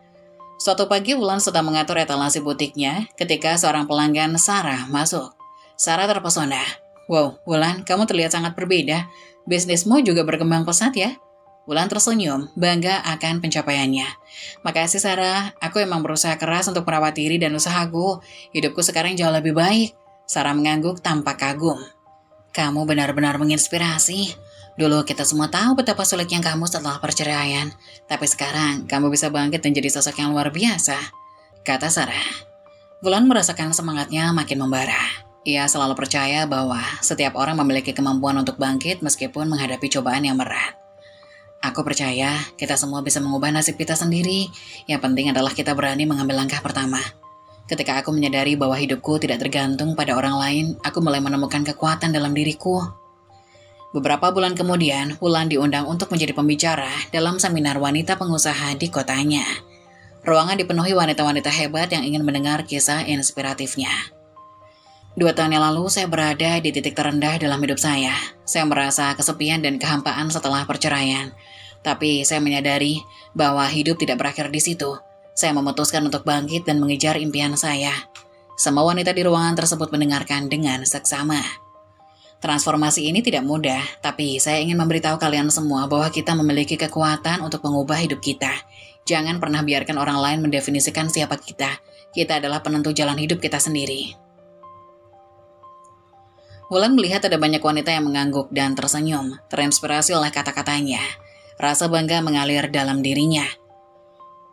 S1: Suatu pagi, Wulan sedang mengatur etalase butiknya ketika seorang pelanggan, Sarah, masuk. Sarah terpesona. "Wow, Wulan, kamu terlihat sangat berbeda. Bisnismu juga berkembang pesat ya?" Wulan tersenyum, bangga akan pencapaiannya. "Makasih Sarah, aku emang berusaha keras untuk merawat diri dan usahaku. Hidupku sekarang jauh lebih baik." Sarah mengangguk tanpa kagum. "Kamu benar-benar menginspirasi. Dulu kita semua tahu betapa sulitnya kamu setelah perceraian. Tapi sekarang kamu bisa bangkit dan jadi sosok yang luar biasa," kata Sarah. Wulan merasakan semangatnya makin membara. Ia selalu percaya bahwa setiap orang memiliki kemampuan untuk bangkit meskipun menghadapi cobaan yang berat. "Aku percaya kita semua bisa mengubah nasib kita sendiri. Yang penting adalah kita berani mengambil langkah pertama." Ketika aku menyadari bahwa hidupku tidak tergantung pada orang lain, aku mulai menemukan kekuatan dalam diriku. Beberapa bulan kemudian, Wulan diundang untuk menjadi pembicara dalam seminar wanita pengusaha di kotanya. Ruangan dipenuhi wanita-wanita hebat yang ingin mendengar kisah inspiratifnya. 2 tahun yang lalu, saya berada di titik terendah dalam hidup saya. Saya merasa kesepian dan kehampaan setelah perceraian. Tapi saya menyadari bahwa hidup tidak berakhir di situ. Saya memutuskan untuk bangkit dan mengejar impian saya. Semua wanita di ruangan tersebut mendengarkan dengan seksama. Transformasi ini tidak mudah, tapi saya ingin memberitahu kalian semua bahwa kita memiliki kekuatan untuk mengubah hidup kita. Jangan pernah biarkan orang lain mendefinisikan siapa kita. Kita adalah penentu jalan hidup kita sendiri. Wulan melihat ada banyak wanita yang mengangguk dan tersenyum, terinspirasi oleh kata-katanya. Rasa bangga mengalir dalam dirinya.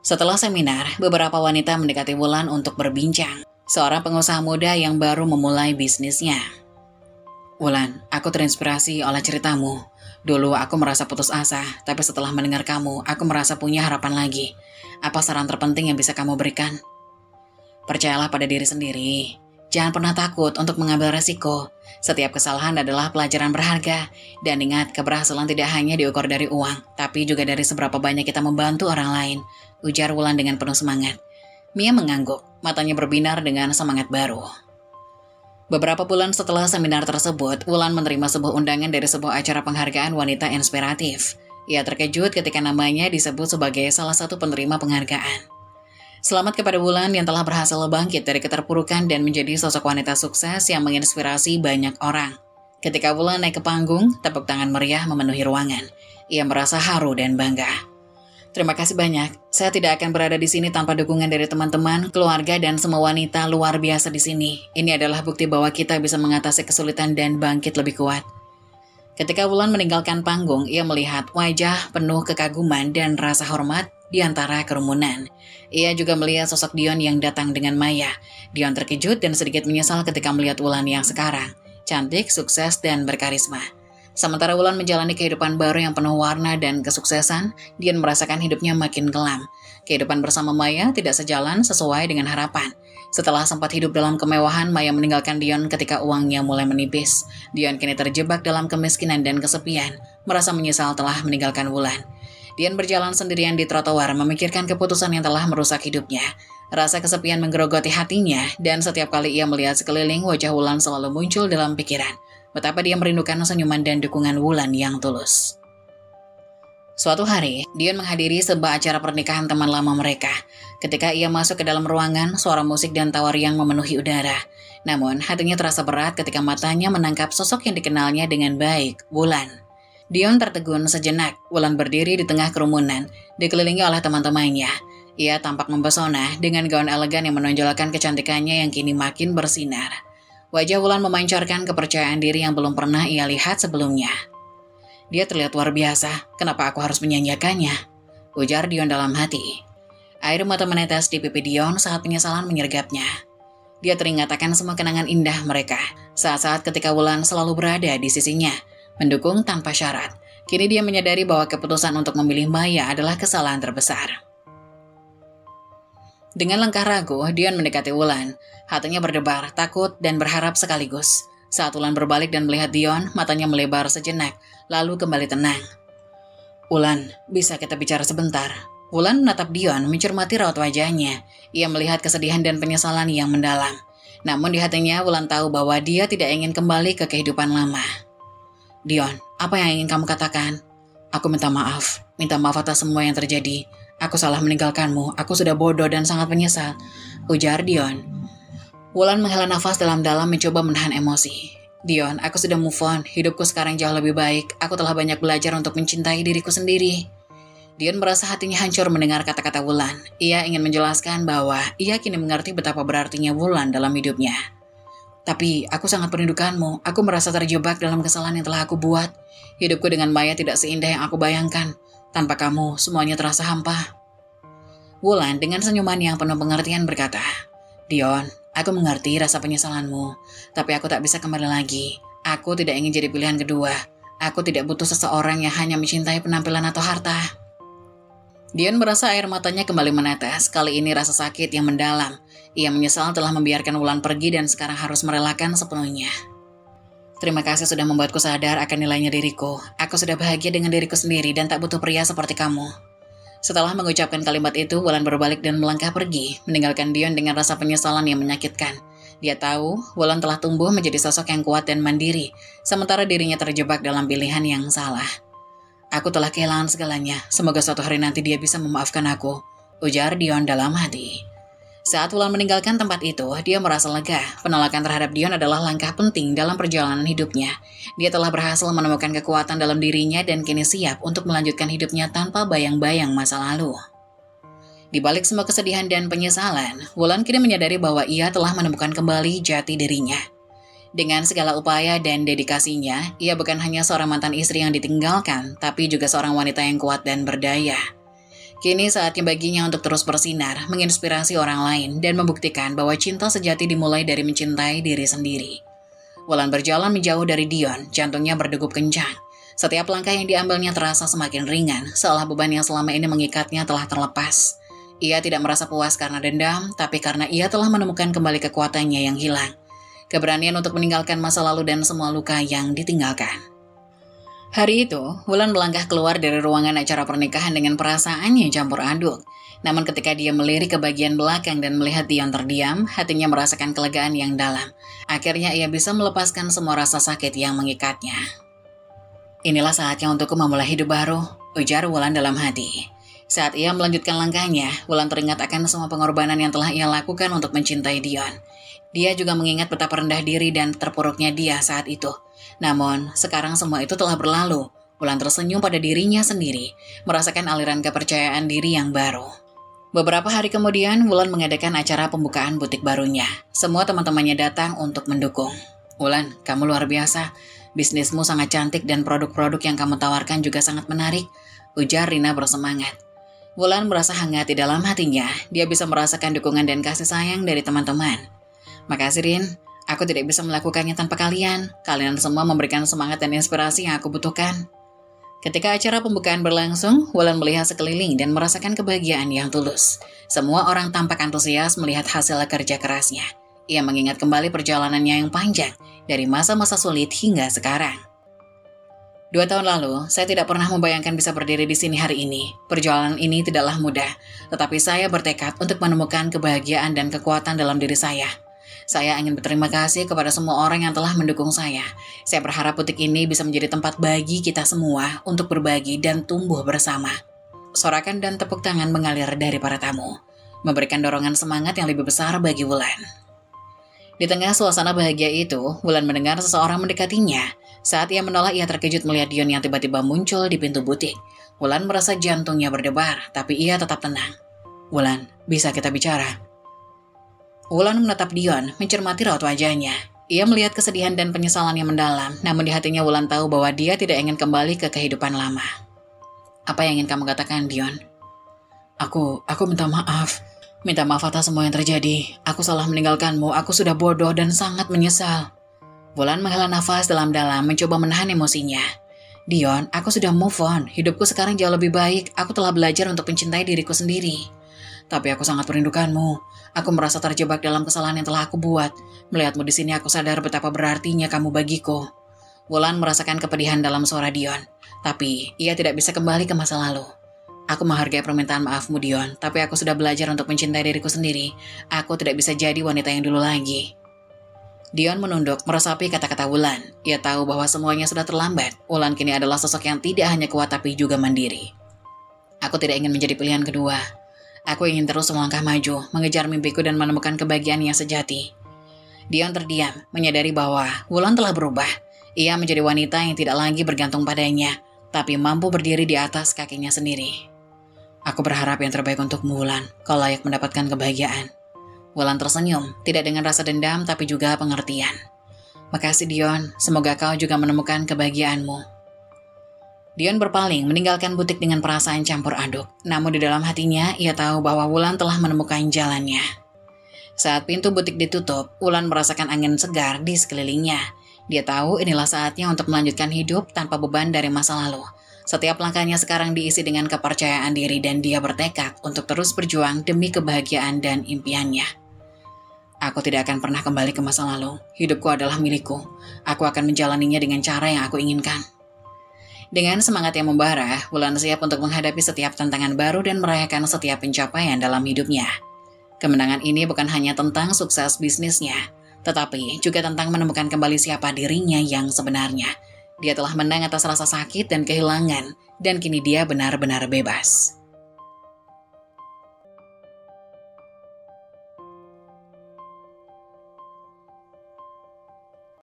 S1: Setelah seminar, beberapa wanita mendekati Wulan untuk berbincang. Seorang pengusaha muda yang baru memulai bisnisnya. "Wulan, aku terinspirasi oleh ceritamu. Dulu aku merasa putus asa, tapi setelah mendengar kamu, aku merasa punya harapan lagi. Apa saran terpenting yang bisa kamu berikan?" "Percayalah pada diri sendiri. Jangan pernah takut untuk mengambil resiko. Setiap kesalahan adalah pelajaran berharga. Dan ingat, keberhasilan tidak hanya diukur dari uang, tapi juga dari seberapa banyak kita membantu orang lain," ujar Wulan dengan penuh semangat. Mia mengangguk, matanya berbinar dengan semangat baru. Beberapa bulan setelah seminar tersebut, Wulan menerima sebuah undangan dari sebuah acara penghargaan wanita inspiratif. Ia terkejut ketika namanya disebut sebagai salah satu penerima penghargaan. Selamat kepada Wulan yang telah berhasil bangkit dari keterpurukan dan menjadi sosok wanita sukses yang menginspirasi banyak orang. Ketika Wulan naik ke panggung, tepuk tangan meriah memenuhi ruangan. Ia merasa haru dan bangga. "Terima kasih banyak. Saya tidak akan berada di sini tanpa dukungan dari teman-teman, keluarga, dan semua wanita luar biasa di sini. Ini adalah bukti bahwa kita bisa mengatasi kesulitan dan bangkit lebih kuat." Ketika Wulan meninggalkan panggung, ia melihat wajah penuh kekaguman dan rasa hormat di antara kerumunan. Ia juga melihat sosok Dion yang datang dengan Maya. Dion terkejut dan sedikit menyesal ketika melihat Wulan yang sekarang. Cantik, sukses, dan berkarisma. Sementara Wulan menjalani kehidupan baru yang penuh warna dan kesuksesan, Dion merasakan hidupnya makin kelam. Kehidupan bersama Maya tidak sejalan sesuai dengan harapan. Setelah sempat hidup dalam kemewahan, Maya meninggalkan Dion ketika uangnya mulai menipis. Dion kini terjebak dalam kemiskinan dan kesepian, merasa menyesal telah meninggalkan Wulan. Dion berjalan sendirian di trotoar, memikirkan keputusan yang telah merusak hidupnya. Rasa kesepian menggerogoti hatinya, dan setiap kali ia melihat sekeliling, wajah Wulan selalu muncul dalam pikiran. Betapa dia merindukan senyuman dan dukungan Wulan yang tulus. Suatu hari, Dion menghadiri sebuah acara pernikahan teman lama mereka. Ketika ia masuk ke dalam ruangan, suara musik dan tawa riang memenuhi udara. Namun, hatinya terasa berat ketika matanya menangkap sosok yang dikenalnya dengan baik, Wulan. Dion tertegun sejenak. Wulan berdiri di tengah kerumunan, dikelilingi oleh teman-temannya. Ia tampak mempesona dengan gaun elegan yang menonjolkan kecantikannya yang kini makin bersinar. Wajah Wulan memancarkan kepercayaan diri yang belum pernah ia lihat sebelumnya. "Dia terlihat luar biasa, kenapa aku harus menyanyiakannya?" ujar Dion dalam hati. Air mata menetes di pipi Dion saat penyesalan menyergapnya. Dia teringat akan semua kenangan indah mereka, saat-saat ketika Wulan selalu berada di sisinya, mendukung tanpa syarat. Kini dia menyadari bahwa keputusan untuk memilih Maya adalah kesalahan terbesar. Dengan langkah ragu, Dion mendekati Wulan. Hatinya berdebar, takut, dan berharap sekaligus. Saat Wulan berbalik dan melihat Dion, matanya melebar sejenak, lalu kembali tenang. Wulan, bisa kita bicara sebentar? Wulan menatap Dion, mencermati raut wajahnya. Ia melihat kesedihan dan penyesalan yang mendalam. Namun di hatinya Wulan tahu bahwa dia tidak ingin kembali ke kehidupan lama. Dion, apa yang ingin kamu katakan? Aku minta maaf atas semua yang terjadi. Aku salah meninggalkanmu, aku sudah bodoh dan sangat menyesal, ujar Dion. Wulan menghela nafas dalam-dalam mencoba menahan emosi. Dion, aku sudah move on, hidupku sekarang jauh lebih baik, aku telah banyak belajar untuk mencintai diriku sendiri. Dion merasa hatinya hancur mendengar kata-kata Wulan. Ia ingin menjelaskan bahwa ia kini mengerti betapa berartinya Wulan dalam hidupnya. Tapi aku sangat merindukanmu, aku merasa terjebak dalam kesalahan yang telah aku buat. Hidupku dengan Maya tidak seindah yang aku bayangkan. Tanpa kamu, semuanya terasa hampa. Wulan dengan senyuman yang penuh pengertian berkata, Dion, aku mengerti rasa penyesalanmu, tapi aku tak bisa kembali lagi. Aku tidak ingin jadi pilihan kedua. Aku tidak butuh seseorang yang hanya mencintai penampilan atau harta. Dion merasa air matanya kembali menetes, kali ini rasa sakit yang mendalam. Ia menyesal telah membiarkan Wulan pergi dan sekarang harus merelakan sepenuhnya. Terima kasih sudah membuatku sadar akan nilainya diriku. Aku sudah bahagia dengan diriku sendiri dan tak butuh pria seperti kamu. Setelah mengucapkan kalimat itu, Wulan berbalik dan melangkah pergi, meninggalkan Dion dengan rasa penyesalan yang menyakitkan. Dia tahu Wulan telah tumbuh menjadi sosok yang kuat dan mandiri, sementara dirinya terjebak dalam pilihan yang salah. Aku telah kehilangan segalanya, semoga suatu hari nanti dia bisa memaafkan aku, ujar Dion dalam hati. Saat Wulan meninggalkan tempat itu, dia merasa lega. Penolakan terhadap Dion adalah langkah penting dalam perjalanan hidupnya. Dia telah berhasil menemukan kekuatan dalam dirinya dan kini siap untuk melanjutkan hidupnya tanpa bayang-bayang masa lalu. Di balik semua kesedihan dan penyesalan, Wulan kini menyadari bahwa ia telah menemukan kembali jati dirinya. Dengan segala upaya dan dedikasinya, ia bukan hanya seorang mantan istri yang ditinggalkan, tapi juga seorang wanita yang kuat dan berdaya. Kini saatnya baginya untuk terus bersinar, menginspirasi orang lain, dan membuktikan bahwa cinta sejati dimulai dari mencintai diri sendiri. Wulan berjalan menjauh dari Dion, jantungnya berdegup kencang. Setiap langkah yang diambilnya terasa semakin ringan, seolah beban yang selama ini mengikatnya telah terlepas. Ia tidak merasa puas karena dendam, tapi karena ia telah menemukan kembali kekuatannya yang hilang. Keberanian untuk meninggalkan masa lalu dan semua luka yang ditinggalkan. Hari itu, Wulan melangkah keluar dari ruangan acara pernikahan dengan perasaannya campur aduk. Namun ketika dia melirik ke bagian belakang dan melihat Dion terdiam, hatinya merasakan kelegaan yang dalam. Akhirnya ia bisa melepaskan semua rasa sakit yang mengikatnya. Inilah saatnya untukku memulai hidup baru, ujar Wulan dalam hati. Saat ia melanjutkan langkahnya, Wulan teringat akan semua pengorbanan yang telah ia lakukan untuk mencintai Dion. Dia juga mengingat betapa rendah diri dan terpuruknya dia saat itu. Namun, sekarang semua itu telah berlalu. Wulan tersenyum pada dirinya sendiri, merasakan aliran kepercayaan diri yang baru. Beberapa hari kemudian, Wulan mengadakan acara pembukaan butik barunya. Semua teman-temannya datang untuk mendukung. Wulan, kamu luar biasa. Bisnismu sangat cantik dan produk-produk yang kamu tawarkan juga sangat menarik, ujar Rina bersemangat. Wulan merasa hangat di dalam hatinya. Dia bisa merasakan dukungan dan kasih sayang dari teman-teman. Makasih, Rin. Aku tidak bisa melakukannya tanpa kalian. Kalian semua memberikan semangat dan inspirasi yang aku butuhkan. Ketika acara pembukaan berlangsung, Wulan melihat sekeliling dan merasakan kebahagiaan yang tulus. Semua orang tampak antusias melihat hasil kerja kerasnya. Ia mengingat kembali perjalanannya yang panjang, dari masa-masa sulit hingga sekarang. 2 tahun lalu, saya tidak pernah membayangkan bisa berdiri di sini hari ini. Perjalanan ini tidaklah mudah, tetapi saya bertekad untuk menemukan kebahagiaan dan kekuatan dalam diri saya. Saya ingin berterima kasih kepada semua orang yang telah mendukung saya. Saya berharap butik ini bisa menjadi tempat bagi kita semua untuk berbagi dan tumbuh bersama. Sorakan dan tepuk tangan mengalir dari para tamu, memberikan dorongan semangat yang lebih besar bagi Wulan. Di tengah suasana bahagia itu, Wulan mendengar seseorang mendekatinya. Saat ia menolak, ia terkejut melihat Dion yang tiba-tiba muncul di pintu butik. Wulan merasa jantungnya berdebar, tapi ia tetap tenang. Wulan, bisa kita bicara? Wulan menatap Dion, mencermati raut wajahnya. Ia melihat kesedihan dan penyesalan yang mendalam, namun di hatinya Wulan tahu bahwa dia tidak ingin kembali ke kehidupan lama. Apa yang ingin kamu katakan, Dion? Aku minta maaf. Minta maaf atas semua yang terjadi. Aku salah meninggalkanmu, aku sudah bodoh dan sangat menyesal. Wulan menghela nafas dalam-dalam, mencoba menahan emosinya. Dion, aku sudah move on. Hidupku sekarang jauh lebih baik. Aku telah belajar untuk mencintai diriku sendiri. Tapi aku sangat merindukanmu. Aku merasa terjebak dalam kesalahan yang telah aku buat. Melihatmu di sini aku sadar betapa berartinya kamu bagiku. Wulan merasakan kepedihan dalam suara Dion. Tapi ia tidak bisa kembali ke masa lalu. Aku menghargai permintaan maafmu, Dion, tapi aku sudah belajar untuk mencintai diriku sendiri. Aku tidak bisa jadi wanita yang dulu lagi. Dion menunduk, meresapi kata-kata Wulan. Ia tahu bahwa semuanya sudah terlambat. Wulan kini adalah sosok yang tidak hanya kuat tapi juga mandiri. Aku tidak ingin menjadi pilihan kedua. Aku ingin terus melangkah maju, mengejar mimpiku dan menemukan kebahagiaan yang sejati. Dion terdiam, menyadari bahwa Wulan telah berubah. Ia menjadi wanita yang tidak lagi bergantung padanya, tapi mampu berdiri di atas kakinya sendiri. Aku berharap yang terbaik untukmu, Wulan. Kau layak mendapatkan kebahagiaan. Wulan tersenyum, tidak dengan rasa dendam tapi juga pengertian. Makasih, Dion. Semoga kau juga menemukan kebahagiaanmu. Dion berpaling, meninggalkan butik dengan perasaan campur aduk. Namun di dalam hatinya, ia tahu bahwa Wulan telah menemukan jalannya. Saat pintu butik ditutup, Wulan merasakan angin segar di sekelilingnya. Dia tahu inilah saatnya untuk melanjutkan hidup tanpa beban dari masa lalu. Setiap langkahnya sekarang diisi dengan kepercayaan diri dan dia bertekad untuk terus berjuang demi kebahagiaan dan impiannya. Aku tidak akan pernah kembali ke masa lalu. Hidupku adalah milikku. Aku akan menjalaninya dengan cara yang aku inginkan. Dengan semangat yang membara, Wulan siap untuk menghadapi setiap tantangan baru dan merayakan setiap pencapaian dalam hidupnya. Kemenangan ini bukan hanya tentang sukses bisnisnya, tetapi juga tentang menemukan kembali siapa dirinya yang sebenarnya. Dia telah menang atas rasa sakit dan kehilangan, dan kini dia benar-benar bebas.